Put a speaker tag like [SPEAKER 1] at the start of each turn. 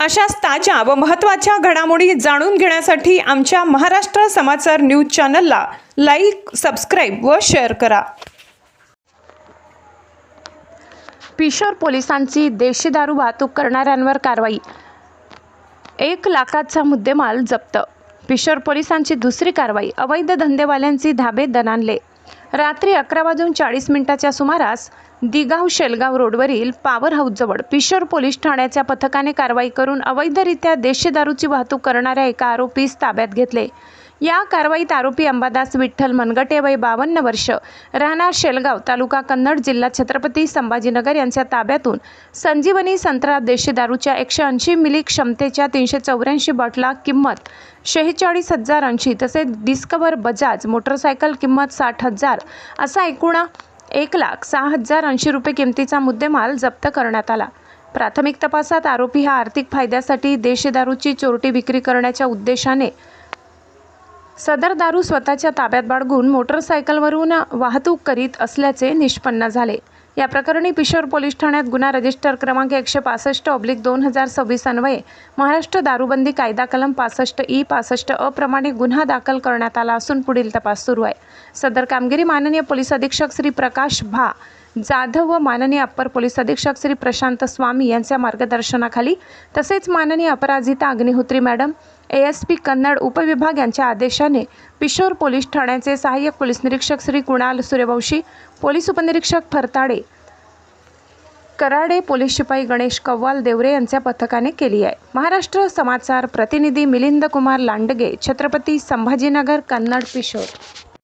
[SPEAKER 1] अशाच ताज्या व महत्त्वाच्या घडामोडी जाणून घेण्यासाठी आमच्या महाराष्ट्र समाचार न्यूज चॅनलला लाईक, सबस्क्राईब व शेअर करा।
[SPEAKER 2] पिशोर पोलिसांची देशी दारू वाहतूक करणाऱ्यांवर कारवाई। 1 लाखाचा मुद्देमाल जप्त। पिशोर पोलिसांची दुसरी कारवाई। अवैध धंदेवाल्यांची धाबे दणाणले। रात्री 11:40 सुमारास दिगाव शेलगाव रोडवरील पॉवर हाऊसजवळ पिशोर पोलीस ठाण्याच्या पथकाने कारवाई करून अवैधरित्या देशी दारूची वाहतूक करणाऱ्या एका आरोपीस ताब्यात घेतले। या कारवाईत आरोपी अंबादास विठ्ठल मनगटे वय 52 वर्ष राहणार शेलगाव तालुका कन्नड जिल्हा छत्रपती संभाजीनगर यांच्या ताब्यातून संजीवनी संत्रा देशी दारूच्या 180 मिली क्षमतेच्या 384 बॉटला किंमत 46,080 तसेच डिस्कवर बजाज मोटरसायकल किंमत 60,000 असा एकूण 1,06,080 रुपये किमतीचा मुद्देमाल जप्त करण्यात आला। प्राथमिक तपासात आरोपी हा आर्थिक फायद्यासाठी देशी दारूची चोरटी विक्री करण्याच्या उद्देशाने सदर दारू स्वतःच्या ताब्यात बाळगून मोटरसायकलवरून वाहतूक करीत असल्याचे निष्पन्न झाले। या प्रकरणी पिशोर पोलीस ठाण्यात गुन्हा रजिस्टर क्रमांक 165/2026 अन्वये महाराष्ट्र दारूबंदी कायदा कलम 65E 65 प्रमाणे गुन्हा दाखल करण्यात आला असून पुढील तपास सुरू आहे। सदर कामगिरी माननीय पोलीस अधीक्षक श्री प्रकाश भा जाधव व माननीय अप्पर पोलीस अधीक्षक श्री प्रशांत स्वामी यांच्या मार्गदर्शनाखाली तसेच माननीय अपराजिता अग्निहोत्री मॅडम ASP कन्नड उपविभाग यांच्या आदेशाने पिशोर पोलीस ठाण्याचे सहाय्यक पोलीस निरीक्षक श्री कुणाल सूर्यवंशी, पोलीस उपनिरीक्षक फरताडे, कराडे, पोलीस शिपाई गणेश कव्वाल देवरे यांच्या पथकाने केली आहे। महाराष्ट्र समाचार प्रतिनिधी मिलिंद कुमार लांडगे, छत्रपती संभाजीनगर, कन्नड, पिशोर।